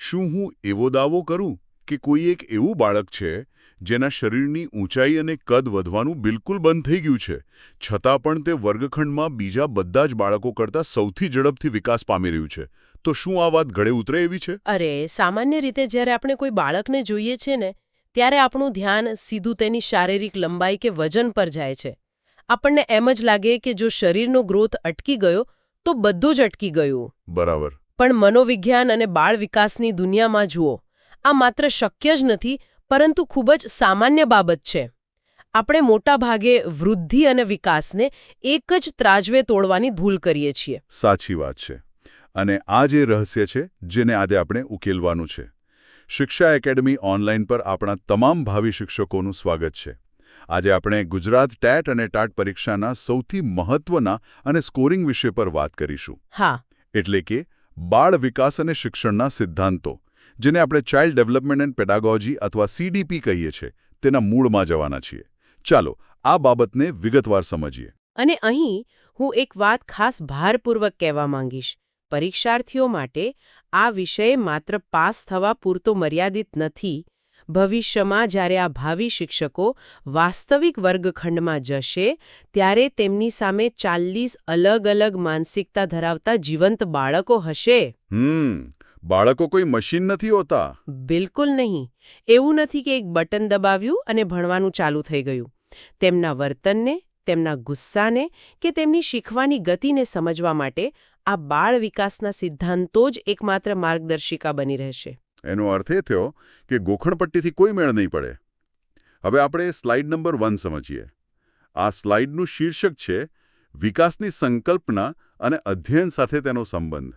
શું હું એવો દાવો કરું કે કોઈ એક એવું બાળક છે જેના શરીરની ઊંચાઈ અને કદ વધવાનું બિલકુલ બંધ થઈ ગયું છે, છતાં પણ તે વર્ગખંડમાં બીજા બધા જ બાળકો કરતાં સૌથી ઝડપથી વિકાસ પામી રહ્યું છે, તો શું આ વાત ગળે ઉતરે એવી છે? અરે, સામાન્ય રીતે જ્યારે આપણે કોઈ બાળકને જોઈએ છે ને, ત્યારે આપણું ધ્યાન સીધું તેની શારીરિક લંબાઈ કે વજન પર જાય છે. આપણને એમ જ લાગે કે જો શરીરનો ગ્રોથ અટકી ગયો તો બધું જ અટકી ગયું. બરાબર. પણ મનોવિજ્ઞાન અને બાળ વિકાસની દુનિયામાં જુઓ, આ માત્ર શક્ય જ નથી, પરંતુ ખૂબ જ સામાન્ય બાબત છે. આપણે મોટા ભાગે વૃદ્ધિ અને વિકાસને એક જ ત્રાજવે તોડવાની ભૂલ કરીએ છીએ. સાચી વાત છે. અને આ જે રહસ્ય છે જેને આજે આપણે ઉકેલવાનું છે. શિક્ષા એકેડમી ઓનલાઈન પર આપણા તમામ ભાવિ શિક્ષકોનું સ્વાગત છે. આજે આપણે ગુજરાત ટેટ અને ટાટ પરીક્ષાના સૌથી મહત્વના અને સ્કોરિંગ વિષય પર વાત કરીશું. હા. એટલે કે બાળ વિકાસ અને શિક્ષણના સિદ્ધાંતો, જેને આપણે ચાઇલ્ડ ડેવલપમેન્ટ એન્ડ પેડાગોજી અથવા CDP કહીએ છીએ, તેના મૂળમાં જવાના છીએ. ચાલો આ બાબતને વિગતવાર સમજીએ. અને અહીં હું એક વાત ખાસ ભારપૂર્વક કહેવા માંગીશ. પરીક્ષાર્થીઓ માટે આ વિષય માત્ર પાસ થવા પૂરતો મર્યાદિત નથી. ભવિષ્યમાં જ્યારે આ ભાવિ શિક્ષકો વાસ્તવિક વર્ગખંડમાં જશે, ત્યારે તેમની સામે 40 અલગ-અલગ માનસિકતા ધરાવતા જીવંત બાળકો હશે. બાળકો કોઈ મશીન નથી હોતા. બિલકુલ નહીં. એવું નથી કે એક બટન દબાવ્યું અને ભણવાનું ચાલુ થઈ ગયું. તેમના વર્તનને, તેમના ગુસ્સાને કે તેમની શીખવાની ગતિને સમજવા માટે આ બાળ વિકાસના સિદ્ધાંતો જ એકમાત્ર માર્ગદર્શિકા બની રહેશે. એનો અર્થ એ થયો કે ગોખણપટ્ટીથી કોઈ મેળ નહીં પડે. હવે આપણે સ્લાઇડ નંબર 1 સમજીએ. આ સ્લાઇડનું શીર્ષક છે વિકાસની સંકલ્પના અને અધ્યયન સાથે તેનો સંબંધ.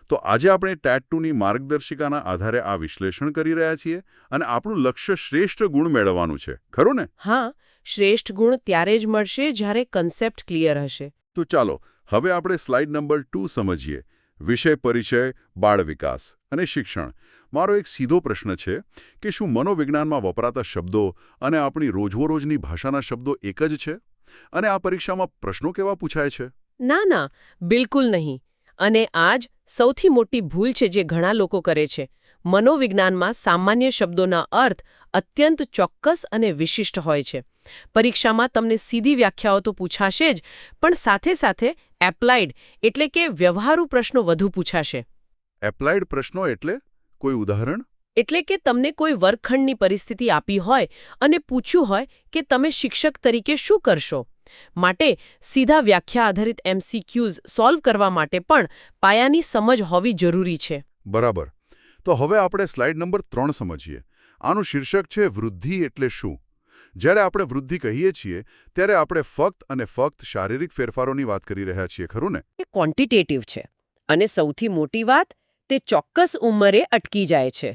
તો આજે આપણે ટેટ 2ની માર્ગદર્શિકાના આધારે આ વિશ્લેષણ કરી રહ્યા છીએ અને આપણું લક્ષ્ય શ્રેષ્ઠ ગુણ મેળવવાનું છે, ખરું ને? હા, શ્રેષ્ઠ ગુણ ત્યારે જ મળશે જ્યારે કન્સેપ્ટ ક્લિયર હશે. તો ચાલો હવે આપણે સ્લાઇડ નંબર 2 સમજીએ. વિષય પરિચય, બાળ વિકાસ અને શિક્ષણ. મારો એક સીધો પ્રશ્ન છે કે શું મનોવિજ્ઞાનમાં વપરાતા શબ્દો અને આપણી રોજબરોજની ભાષાના શબ્દો એક જ છે? અને આ પરીક્ષામાં પ્રશ્નો કેવા પૂછાય છે? ના ના, બિલકુલ નહીં. અને આ જ સૌથી મોટી ભૂલ છે જે ઘણા લોકો કરે છે. મનોવિજ્ઞાનમાં સામાન્ય શબ્દોના અર્થ અત્યંત ચોક્કસ અને વિશિષ્ટ હોય છે. પરીક્ષામાં તમને સીધી વ્યાખ્યાઓ તો પૂછાશે જ, પણ સાથે સાથે એપ્લાઇડ એટલે કે વ્યવહારુ પ્રશ્નો વધુ પૂછાશે. એપ્લાઇડ પ્રશ્નો એટલે? કોઈ ઉદાહરણ? એટલે કે તમને કોઈ વર્ગખંડની પરિસ્થિતિ આપી હોય અને પૂછ્યું હોય કે તમે શિક્ષક તરીકે શું કરશો. માટે સીધા વ્યાખ્યા આધારિત MCQs સોલ્વ કરવા માટે પણ પાયાની સમજ હોવી જરૂરી છે. બરાબર. તો હવે આપણે સ્લાઇડ નંબર 3 સમજીએ. આનું શીર્ષક છે વૃદ્ધિ એટલે શું? જ્યારે આપણે વૃદ્ધિ કહીએ છીએ ત્યારે આપણે ફક્ત અને ફક્ત શારીરિક ફેરફારોની વાત કરી રહ્યા છીએ, ખરું ને? એ ક્વોન્ટિટેટિવ છે અને સૌથી મોટી વાત, તે ચોક્કસ ઉંમરે અટકી જાય છે.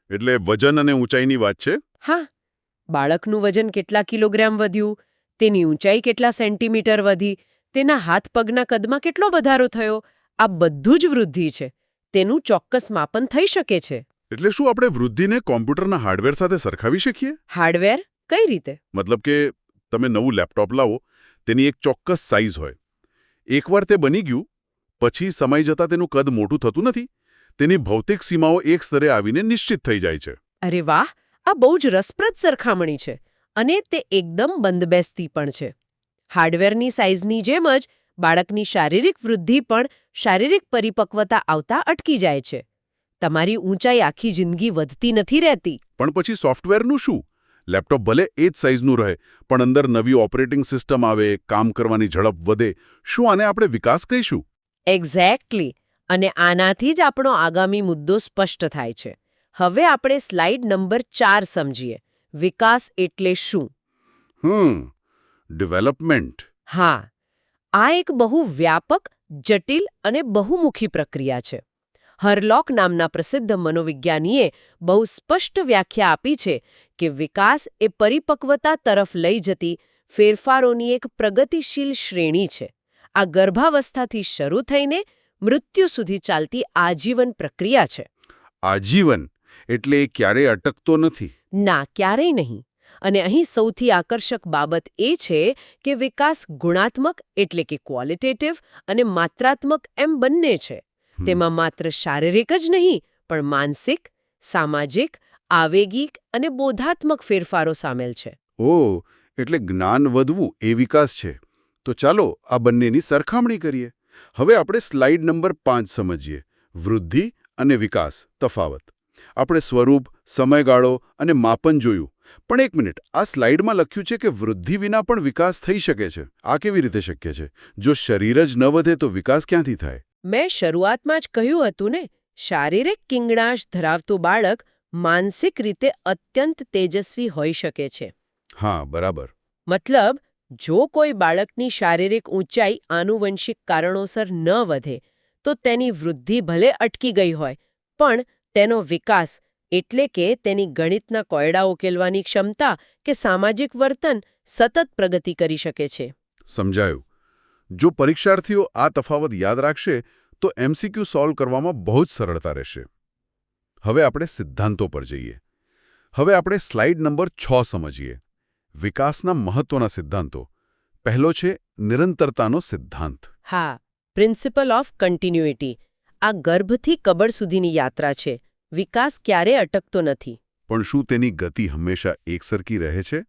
એટલે વજન અને ઊંચાઈની વાત છે? હા, બાળકનું વજન કેટલા કિલોગ્રામ વધ્યું, તેની ઊંચાઈ કેટલા સેન્ટીમીટર વધી, તેના હાથ પગના કદમાં કેટલો વધારો થયો, આ બધું જ વૃદ્ધિ છે. તેનું ચોક્કસ માપન થઈ શકે છે. એટલે શું આપણે વૃદ્ધિને કોમ્પ્યુટરના હાર્ડવેર સાથે સરખાવી શકીએ? હાર્ડવેર? કઈ રીતે? મતલબ કે તમે નવું લેપટોપ લાવો, તેની એક ચોક્કસ સાઇઝ હોય. એકવાર તે બની ગયું, પછી સમય જતાં તેનું કદ મોટું થતું નથી. તેની ભૌતિક સીમાઓ એક સ્તરે આવીને નિશ્ચિત થઈ જાય છે. અરે વાહ, આ બહુ જ રસપ્રદ સરખામણી છે. અને તે એકદમ બંધબેસતી પણ છે. હાર્ડવેરની સાઇઝની જેમ જ બાળકની શારીરિક વૃદ્ધિ પણ શારીરિક પરિપક્વતા આવતા અટકી જાય છે. તમારી ઊંચાઈ આખી જિંદગી વધતી નથી રહેતી. પણ પછી સોફ્ટવેરનું શું? લેપટોપ ભલે એ જ સાઇઝનું રહે, પણ અંદર નવી ઓપરેટિંગ સિસ્ટમ આવે, કામ કરવાની ઝડપ વધે. શું આને આપણે વિકાસ કહીશું? એક્ઝેક્ટલી. અને આનાથી જ આપણો આગામી મુદ્દો સ્પષ્ટ થાય છે. હવે આપણે સ્લાઇડ નંબર 4 સમજીએ. વિકાસ એટલે શું? ડેવલપમેન્ટ. હા, આ એક બહુ વ્યાપક, જટિલ અને બહુમુખી પ્રક્રિયા છે. હરલોક નામના પ્રસિદ્ધ મનોવિજ્ઞાનીએ બહુ સ્પષ્ટ વ્યાખ્યા આપી છે કે વિકાસ એ પરિપક્વતા તરફ લઈ જતી ફેરફારોની એક પ્રગતિશીલ શ્રેણી છે. આ ગર્ભાવસ્થાથી શરૂ થઈને મૃત્યુ સુધી ચાલતી આજીવન પ્રક્રિયા છે. આજીવન એટલે ક્યારેય અટકતો નથી? ના, ક્યારેય નહીં. અને અહીં સૌથી આકર્ષક બાબત એ છે કે વિકાસ ગુણાત્મક એટલે કે ક્વોલિટેટિવ અને માત્રાત્મક એમ બંને છે. તેમાં માત્ર શારીરિક જ નહીં પણ માનસિક, સામાજિક, આવેગિક અને બોધાત્મક ફેરફારો સામેલ છે. ઓહ, એટલે જ્ઞાન વધવું એ વિકાસ છે. તો ચાલો આ બંનેની સરખામણી કરીએ. હવે આપણે સ્લાઇડ નંબર 5 સમજીએ. વૃદ્ધિ અને વિકાસ તફાવત. આપણે સ્વરૂપ, સમયગાળો અને માપન જોયું. પણ એક મિનિટ, આ સ્લાઇડમાં લખ્યું છે કે વૃદ્ધિ વિના પણ વિકાસ થઈ શકે છે. આ કેવી રીતે શક્ય છે? જો શરીર જ ન વધે તો વિકાસ ક્યાંથી થાય? મેં શરૂઆતમાં જ કહ્યું હતું ને, શારીરિક કિંગણાશ ધરાવતું બાળક માનસિક રીતે અત્યંત તેજસ્વી હોઈ શકે છે. હા, બરાબર. મતલબ, જો કોઈ બાળકની શારીરિક ઊંચાઈ આનુવંશિક કારણોસર ન વધે તો તેની વૃદ્ધિ ભલે અટકી ગઈ હોય, પણ તેનો વિકાસ એટલે કે તેની ગણિતના કોયડા ઉકેલવાની ક્ષમતા કે સામાજિક વર્તન સતત પ્રગતિ કરી શકે છે. સમજાયું. જો પરીક્ષાર્થીઓ આ તફાવત યાદ રાખશે તો MCQ સોલ્વ કરવામાં બહુ જ સરળતા રહેશે. હવે આપણે સિદ્ધાંતો પર જઈએ. હવે આપણે સ્લાઇડ નંબર 6 સમજીએ. વિકાસના મહત્વના સિદ્ધાંતો. પહેલો છે નિરંતરતાનો સિદ્ધાંત. હા, પ્રિન્સિપલ ઓફ કન્ટિન્યુઇટી. આ ગર્ભથી કબર સુધીની યાત્રા છે. વિકાસ ક્યારેય અટકતો નથી. પણ શું તેની ગતિ હંમેશા એકસરખી રહે છે?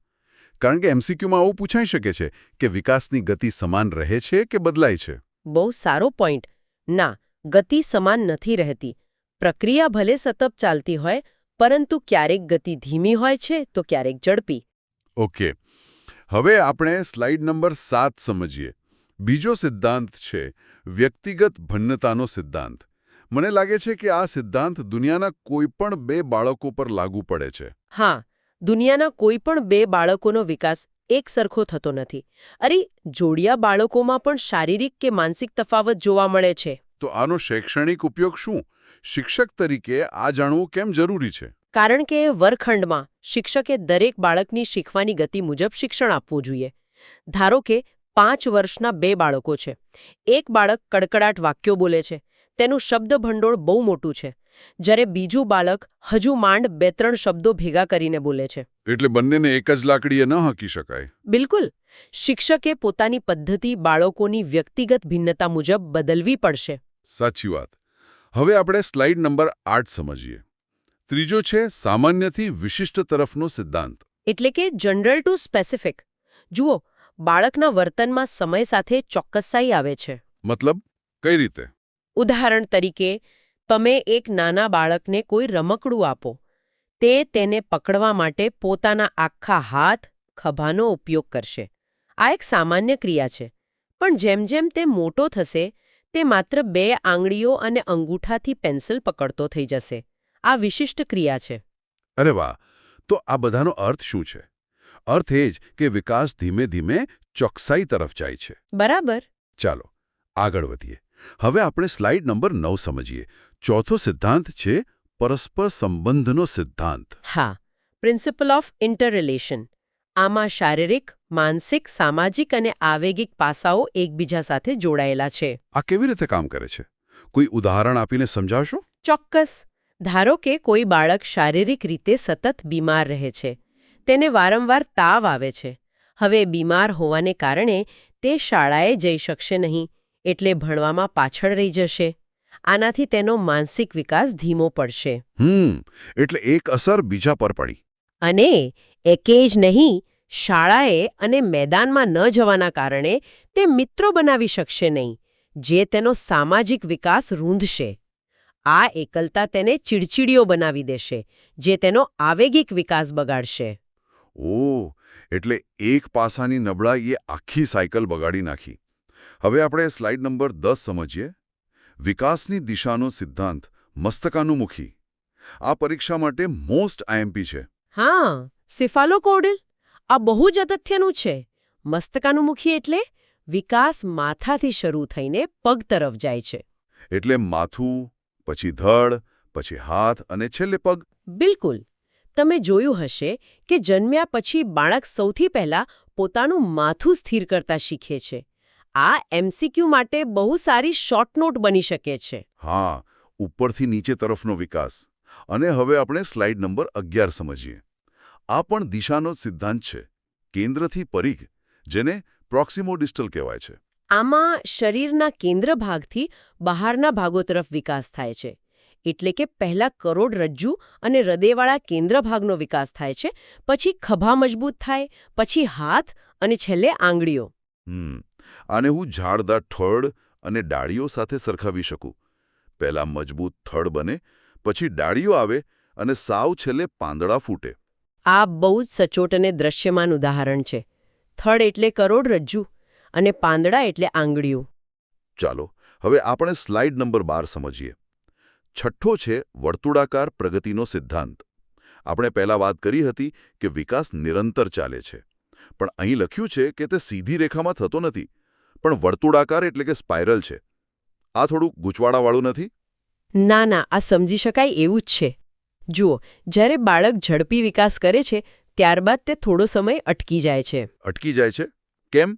કારણ કે MCQમાં આવું પૂછાઈ શકે છે કે વિકાસની ગતિ સમાન રહે છે કે બદલાય છે? બહુ સારો પોઈન્ટ. ના, ગતિ સમાન નથી રહેતી. પ્રક્રિયા ભલે સતત ચાલતી હોય, પરંતુ ક્યારેક ગતિ ધીમી હોય છે તો ક્યારેક ઝડપી. ઓકે. હવે આપણે સ્લાઇડ નંબર 7 સમજીએ. બીજો સિદ્ધાંત છે વ્યક્તિગત ભિન્નતાનો સિદ્ધાંત. મને લાગે છે કે આ સિદ્ધાંત દુનિયાના કોઈપણ 2 બાળકો પર લાગુ પડે છે. હા, દુનિયાના કોઈ પણ 2 બાળકોનો વિકાસ એક સરખો થતો નથી. અરે, જોડિયા બાળકોમાં પણ શારીરિક કે માનસિક તફાવત જોવા મળે છે. તો આનો શૈક્ષણિક ઉપયોગ શું? શિક્ષક તરીકે આ જાણવું કેમ જરૂરી છે? કારણ કે વર્ગખંડમાં શિક્ષકે દરેક બાળકની શીખવાની ગતિ મુજબ શિક્ષણ આપવું જોઈએ. ધારો કે 5 વર્ષના 2 બાળકો છે. એક બાળક કડકડાટ વાક્યો બોલે છે. તેનું શબ્દ ભંડોળ બહુ મોટું છે. જ્યારે બીજું બાળક હજુ માંડ 2-3 શબ્દો ભેગા કરીને બોલે છે. એટલે બંનેને એક જ લાકડીએ ન હાંકી શકાય. બિલકુલ. શિક્ષકે પોતાની પદ્ધતિ બાળકોની વ્યક્તિગત ભિન્નતા મુજબ બદલવી પડશે. સાચી વાત. હવે આપણે સ્લાઇડ નંબર 8 સમજીએ. ત્રીજો છે સામાન્યથી વિશિષ્ટ તરફનો સિદ્ધાંત. એટલે કે જનરલ ટુ સ્પેસિફિક. જુઓ, બાળકના વર્તનમાં સમય સાથે ચોક્કસાઈ આવે છે. મતલબ કઈ રીતે? ઉદાહરણ તરીકે, તમે એક નાના બાળકને કોઈ રમકડું આપો. તે તેને પકડવા માટે પોતાના આખા હાથ, ખભાનો ઉપયોગ કરશે. આ એક સામાન્ય ક્રિયા છે. પણ જેમ જેમ તે મોટો થશે, તે માત્ર 2 આંગળીઓ અને અંગૂઠાથી પેન્સિલ પકડતો થઈ જશે. આ વિશિષ્ટ ક્રિયા છે. અરે વાહ! તો આ બધાનો અર્થ શું છે? અર્થ એ જ કે વિકાસ ધીમે ધીમે ચોકસાઈ તરફ જાય છે. બરાબર. ચાલો આગળ વધીએ. હવે આપણે સ્લાઇડ નંબર 9 સમજીએ. ચોથો સિદ્ધાંત છે પરસ્પર સંબંધનો સિદ્ધાંત. હા, પ્રિન્સિપલ ઓફ ઇન્ટરરિલેશન. આમાં શારીરિક, માનસિક, સામાજિક અને આવેગિક પાસાઓ એકબીજા સાથે જોડાયેલા છે. આ કેવી રીતે કામ કરે છે? કોઈ ઉદાહરણ આપીને સમજાવશો? ચોક્કસ. ધારો કે કોઈ બાળક શારીરિક રીતે સતત બીમાર રહે છે. તેને વારંવાર તાવ આવે છે. હવે બીમાર હોવાને કારણે તે શાળાએ જઈ શકશે નહીં, એટલે ભણવામાં પાછળ રહી જશે. આનાથી તેનો માનસિક વિકાસ ધીમો પડશે. એટલે એક અસર બીજા પર પડી. અને એકે જ નહીં, શાળાએ અને મેદાનમાં ન જવાના કારણે તે મિત્રો બનાવી શકશે નહીં, જે તેનો સામાજિક વિકાસ રૂંધશે. આ એકલતા તેને ચીડચીડિયો બનાવી દેશે, જે તેનો આવેગિક વિકાસ બગાડશે. ઓહ, એટલે એક પાસાની નબળાઈએ આખી સાયકલ બગાડી નાખી. હવે આપણે સ્લાઇડ નંબર 10 સમજીએ. વિકાસની દિશાનો સિદ્ધાંત મસ્તકાનુમુખી. આ પરીક્ષા માટે મોસ્ટ IMP છે. હા, સિફાલોકોડલ. આ બહુ જ અગત્યનું છે. મસ્તકાનુમુખી એટલે વિકાસ માથાથી શરૂ થઈને પગ તરફ જાય છે. એટલે માથું, પછી ધડ, પછી હાથ અને છેલ્લે પગ. બિલકુલ. તમે જોયું હશે કે જન્મ્યા પછી બાળક સૌથી પહેલા પોતાનું માથું સ્થિર કરતા શીખે છે. આ MCQ માટે બહુ સારી શોર્ટ નોટ બની શકે છે. હા, ઉપરથી નીચે તરફનો વિકાસ. અને હવે આપણે સ્લાઇડ નંબર 11 સમજીએ. આ પણ દિશાનો સિદ્ધાંત છે. કેન્દ્રથી પરિઘ, જેને પ્રોક્સિમોડિસ્ટલ કહેવાય છે. આમાં શરીરના કેન્દ્ર ભાગથી બહારના ભાગો તરફ વિકાસ થાય છે. એટલે કે પહેલા કરોડરજ્જુ અને હૃદયવાળા કેન્દ્ર ભાગનો વિકાસ થાય છે, પછી ખભા મજબૂત થાય, પછી હાથ અને છેલ્લે આંગળીઓ. આને હું ઝાડદાર થડ અને ડાળીઓ સાથે સરખાવી શકું. પહેલા મજબૂત થડ બને, પછી ડાળીઓ આવે અને સાવ છેલ્લે પાંદડા ફૂટે. આ બહુ જ સચોટ અને દ્રશ્યમાન ઉદાહરણ છે. થડ એટલે કરોડરજ્જુ અને પાંદડા એટલે આંગળીઓ. ચાલો હવે આપણે સ્લાઇડ નંબર 12 સમજીએ. છઠ્ઠો છે વર્તુળાકાર પ્રગતિનો સિદ્ધાંત. આપણે પહેલા વાત કરી હતી કે વિકાસ નિરંતર ચાલે છે, પણ અહીં લખ્યું છે કે તે સીધી રેખામાં થતો નથી, પણ વર્તુળાકાર એટલે કે સ્પાઇરલ છે. આ થોડું ગૂંચવાડાવાળું નથી? ના, આ સમજી શકાય એવું જ છે. જુઓ, જ્યારે બાળક ઝડપી વિકાસ કરે છે, ત્યારબાદ તે થોડો સમય અટકી જાય છે. અટકી જાય છે? કેમ?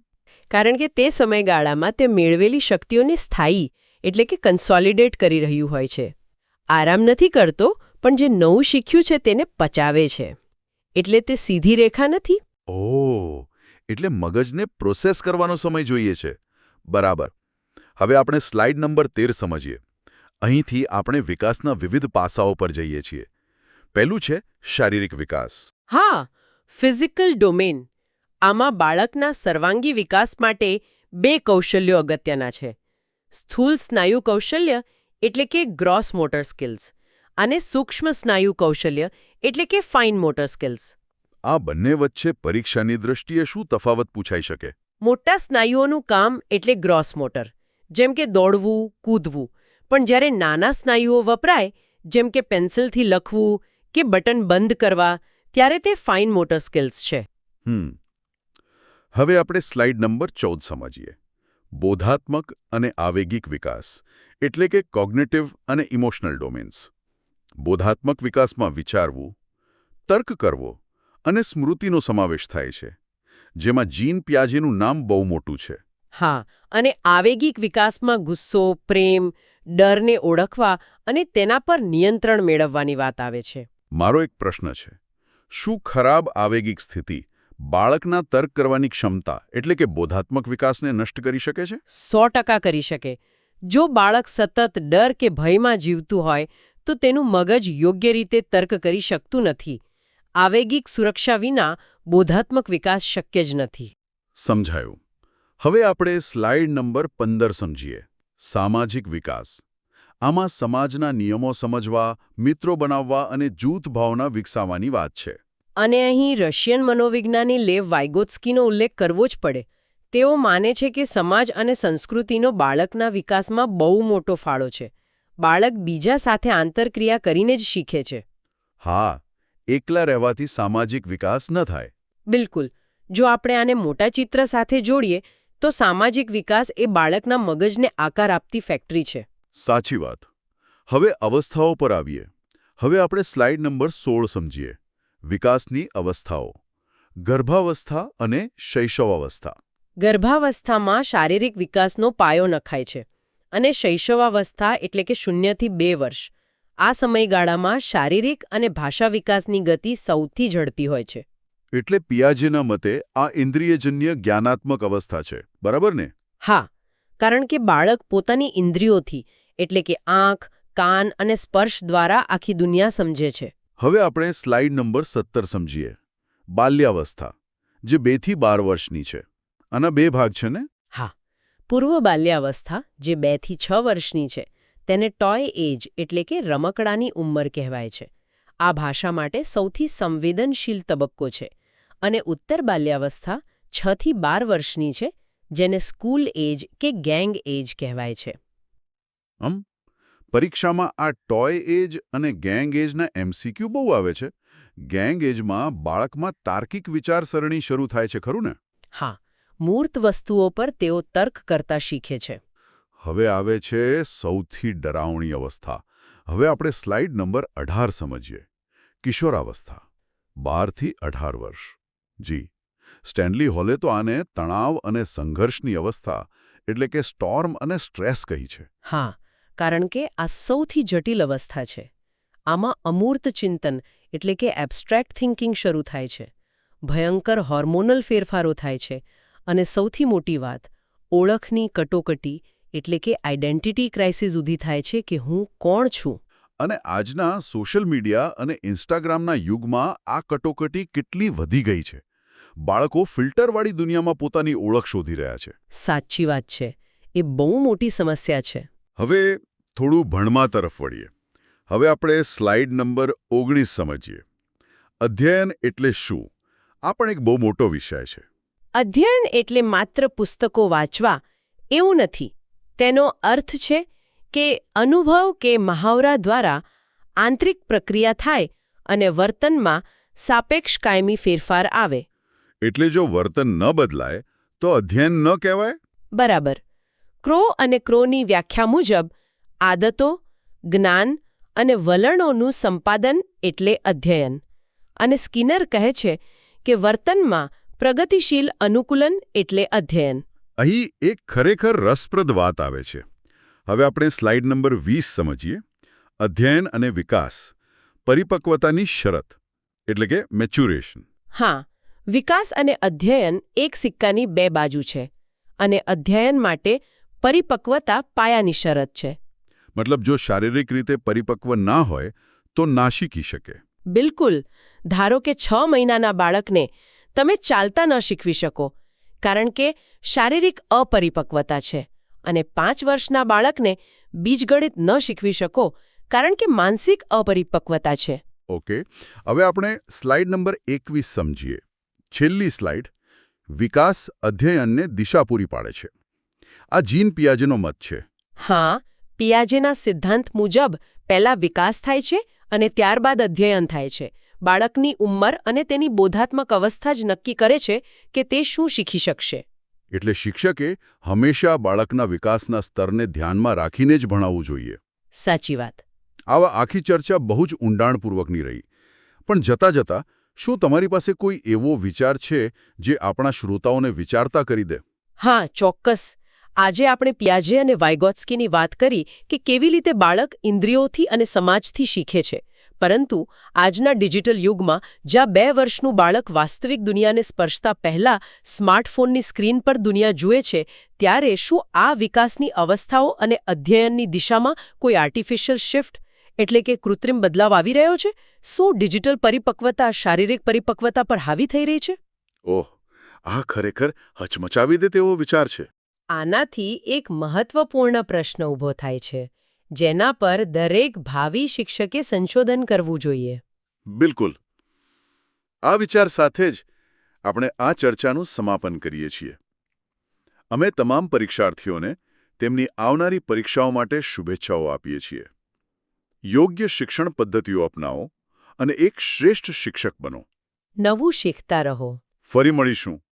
કારણ કે તે સમયગાળામાં તે મેળવેલી શક્તિઓને સ્થાયી એટલે કે કન્સોલિડેટ કરી રહ્યું હોય છે. આરામ નથી કરતો, પણ જે નવું શીખ્યું છે તેને પચાવે છે. એટલે તે સીધી રેખા નથી. ઓહ, એટલે મગજને પ્રોસેસ કરવાનો સમય જોઈએ છે. બરાબર. હવે આપણે સ્લાઇડ નંબર 13 સમજીએ. અહીંથી આપણે વિકાસના વિવિધ પાસાઓ પર જઈએ છીએ. પહેલું છે શારીરિક વિકાસ. હા, ફિઝિકલ ડોમેન. આમાં બાળકના સર્વાંગી વિકાસ માટે 2 કૌશલ્યો અગત્યના છે. સ્થૂળ સ્નાયુ કૌશલ્ય એટલે કે ગ્રોસ મોટર સ્કિલ્સ અને સૂક્ષ્મ સ્નાયુ કૌશલ્ય એટલે કે ફાઇન મોટર સ્કિલ્સ. આ બંને વચ્ચે પરીક્ષાની દૃષ્ટિએ શું તફાવત પૂછાઈ શકે? મોટા સ્નાયુઓનું કામ એટલે ગ્રોસ મોટર, જેમ કે દોડવું, કૂદવું. પણ જ્યારે નાના સ્નાયુઓ વપરાય, જેમ કે પેન્સિલથી લખવું કે બટન બંધ કરવા, ત્યારે તે ફાઇન મોટર સ્કિલ્સ છે. હવે આપણે સ્લાઇડ નંબર 14 સમજીએ. બોધાત્મક અને આવેગિક વિકાસ એટલે કે કોગ્નિટિવ અને ઇમોશનલ ડોમેન્સ. બોધાત્મક વિકાસમાં વિચારવું, તર્ક કરવો અને સ્મૃતિનો સમાવેશ થાય છે, જેમાં જીન પિયાજેનું નામ બહુ મોટું છે. હા, અને આવેગિક વિકાસમાં ગુસ્સો, પ્રેમ, ડરને ઓળખવા અને તેના પર નિયંત્રણ મેળવવાની વાત આવે છે. મારો એક પ્રશ્ન છે, શું ખરાબ આવેગિક સ્થિતિ બાળકના તર્ક કરવાની ક્ષમતા એટલે કે બોધાત્મક વિકાસને નષ્ટ કરી શકે છે? 100% કરી શકે. જો બાળક સતત ડર કે ભયમાં જીવતું હોય, તો તેનું મગજ યોગ્ય રીતે તર્ક કરી શકતું નથી. આવેગિક સુરક્ષા વિના બોધાત્મક વિકાસ શક્ય જ નથી. સમજાયું. હવે આપણે સ્લાઇડ નંબર 15 સમજીએ. સામાજિક વિકાસ. આમાં સમાજના નિયમો સમજવા, મિત્રો બનાવવા અને જૂથ ભાવના વિકસાવવાની વાત છે. અને અહીં રશિયન મનોવિજ્ઞાની લેવ વાઇગોત્સ્કીનો ઉલ્લેખ કરવો જ પડે. તેઓ માને છે કે સમાજ અને સંસ્કૃતિનો બાળકના વિકાસમાં બહુ મોટો ફાળો છે. બાળક બીજા સાથે આંતરક્રિયા કરીને જ શીખે છે. હા, એકલા રહેવાથી સામાજિક વિકાસ ન થાય. બિલકુલ. જો આપણે આને મોટા ચિત્ર સાથે જોડીએ, તો સામાજિક વિકાસ એ બાળકના મગજને આકાર આપતી ફેક્ટરી છે. સાચી વાત. હવે અવસ્થાઓ પર આવીએ. હવે આપણે સ્લાઇડ નંબર 16 સમજીએ. વિકાસની અવસ્થાઓ. ગર્ભાવસ્થા અને શૈશવાવસ્થા. ગર્ભાવસ્થામાં શારીરિક વિકાસનો પાયો નખાય છે અને શૈશવાવસ્થા એટલે કે 0 થી 2 વર્ષ. આ સમયગાળામાં શારીરિક અને ભાષા વિકાસની ગતિ સૌથી ઝડપી હોય છે. એટલે પિયાજેના મતે આ ઇન્દ્રિયજન્ય જ્ઞાનાત્મક અવસ્થા છે, બરાબર ને? હા, કારણ કે બાળક પોતાની ઇન્દ્રિયોથી એટલે કે આંખ, કાન અને સ્પર્શ દ્વારા આખી દુનિયા સમજે છે. હવે આપણે સ્લાઇડ નંબર 17 સમજીએ. બાલ્યાવસ્થા, જે 2 થી 12 વર્ષની છે. આના 2 ભાગ છે ને? હા, પૂર્વ બાલ્યાવસ્થા જે 2 થી 6 વર્ષની છે, તેને ટોય એજ એટલે કે રમકડાની ઉંમર કહેવાય છે. આ ભાષા માટે સૌથી સંવેદનશીલ તબક્કો છે. અને ઉત્તર બાલ્યાવસ્થા 6 થી 12 વર્ષની છે, જેને સ્કૂલ એજ કે ગેંગ એજ કહેવાય છે. પરીક્ષામાં આ ટોય એજ અને ગેંગ એજના MCQ બહુ આવે છે. ગેંગ એજમાં બાળકમાં તાર્કિક વિચારસરણી શરૂ થાય છે, ખરું ને? હા, મૂર્ત વસ્તુઓ પર તેઓ તર્ક કરતા શીખે છે. હવે આવે છે સૌથી ડરાવણી અવસ્થા. હવે આપણે સ્લાઇડ નંબર 18 સમજીએ. કિશોરાવસ્થા. 12 થી 18 વર્ષ. જી, સ્ટેનલી હોલે તો આને તણાવ અને સંઘર્ષની અવસ્થા એટલે કે સ્ટોર્મ અને સ્ટ્રેસ કહી છે. હા, કારણ કે આ સૌથી જટિલ અવસ્થા છે. આમાં અમૂર્ત ચિંતન એટલે કે એબ્સ્ટ્રેક્ટ થિંકિંગ શરૂ થાય છે. ભયંકર હોર્મોનલ ફેરફારો થાય છે અને સૌથી મોટી વાત, ઓળખની કટોકટી એટલે કે આઇડેન્ટિટી ક્રાઇસિસ ઊભી થાય છે કે હું કોણ છું. અને આજના સોશિયલ મીડિયા અને ઇન્સ્ટાગ્રામના યુગમાં આ કટોકટી કેટલી વધી ગઈ છે. બાળકો ફિલ્ટરવાળી દુનિયામાં પોતાની ઓળખ શોધી રહ્યા છે. સાચી વાત છે. એ બહુ મોટી સમસ્યા છે. હવે થોડું ભણવા તરફ વળીએ. હવે આપણે સ્લાઇડ નંબર 19 સમજીએ. અધ્યયન એટલે શું? આ પણ એક બહુ મોટો વિષય છે. અધ્યયન એટલે માત્ર પુસ્તકો વાંચવા એવું નથી. તેનો અર્થ છે કે અનુભવ કે મહાવરા દ્વારા આંતરિક પ્રક્રિયા થાય અને વર્તનમાં સાપેક્ષ કાયમી ફેરફાર આવે. એટલે જો વર્તન ન બદલાય તો અધ્યયન ન કહેવાય? બરાબર. ક્રો અને ક્રોની વ્યાખ્યા મુજબ આદતો, જ્ઞાન અને વલણોનું સંપાદન એટલે અધ્યયન. અને સ્કિનર કહે છે કે વર્તનમાં પ્રગતિશીલ અનુકૂલન એટલે અધ્યયન. અહીં એક ખરેખર રસપ્રદ વાત આવે છે. હવે આપણે સ્લાઇડ નંબર 20 સમજીએ. અધ્યયન અને વિકાસ, પરિપક્વતાની શરત એટલે કે મેચ્યુરેશન. હા, વિકાસ અને અધ્યયન એક સિક્કાની બે બાજુ છે અને અધ્યયન માટે પરિપક્વતા પાયાની શરત છે. મતલબ જો શારીરિક રીતે પરિપક્વ ના હોય તો ના શીખી શકે. બિલકુલ. ધારો કે 6 મહિનાના બાળકને તમે ચાલતા ન શીખવી શકો કારણ કે શારીરિક અપરિપક્વતા છે અને 5 વર્ષના બાળકને બીજગણિત ન શીખવી શકો કારણ કે માનસિક અપરિપક્વતા છે. ઓકે, હવે આપણે સ્લાઇડ નંબર 21 સમજીએ. છેલ્લી સ્લાઇડ. વિકાસ અધ્યયનને દિશા પૂરી પાડે છે. આ જીન પિયાજેનો મત છે. હા, પિયાજેના સિદ્ધાંત મુજબ પહેલા વિકાસ થાય છે અને ત્યારબાદ અધ્યયન થાય છે. બાળકની ઉંમર અને તેની બોધાત્મક અવસ્થા જ નક્કી કરે છે કે તે શું શીખી શકશે. એટલે શિક્ષકે હંમેશા બાળકના વિકાસના સ્તરને ધ્યાનમાં રાખીને જ ભણાવવું જોઈએ. સાચી વાત. આવા આખી ચર્ચા બહુ જ ઊંડાણપૂર્વકની રહી. પણ જતાં જતાં શું તમારી પાસે કોઈ એવો વિચાર છે જે આપણા શ્રોતાઓને વિચારતા કરી દે? હા, ચોક્કસ. આજે આપણે પિયાજે અને વાઇગોત્સ્કીની વાત કરી કે કેવી રીતે બાળક ઇન્દ્રિયોથી અને સમાજથી શીખે છે. પરંતુ આજના ડિજિટલ યુગમાં જ્યાં 2 વર્ષનું બાળક વાસ્તવિક દુનિયાને સ્પર્શતા પહેલા સ્માર્ટફોનની સ્ક્રીન પર દુનિયા જુએ છે, ત્યારે શું આ વિકાસની અવસ્થાઓ અને અધ્યયનની દિશામાં કોઈ આર્ટિફિશિયલ શિફ્ટ એટલે કે કૃત્રિમ બદલાવ આવી રહ્યો છે? શું ડિજિટલ પરિપક્વતા શારીરિક પરિપક્વતા પર હાવી થઈ રહી છે? ઓહ, આ ખરેખર હચમચાવી દે તેવો વિચાર છે. આનાથી એક મહત્વપૂર્ણ પ્રશ્ન ઊભો થાય છે જેના પર દરેક ભાવિ શિક્ષકે સંશોધન કરવું જોઈએ. બિલકુલ. આ વિચાર સાથે જ આપણે આ ચર્ચાનું સમાપન કરીએ છીએ. અમે તમામ પરીક્ષાર્થીઓને તેમની આવનારી પરીક્ષાઓ માટે શુભેચ્છાઓ આપીએ છીએ. યોગ્ય શિક્ષણ પદ્ધતિઓ અપનાવો અને એક શ્રેષ્ઠ શિક્ષક બનો. નવું શીખતા રહો. ફરી મળીશું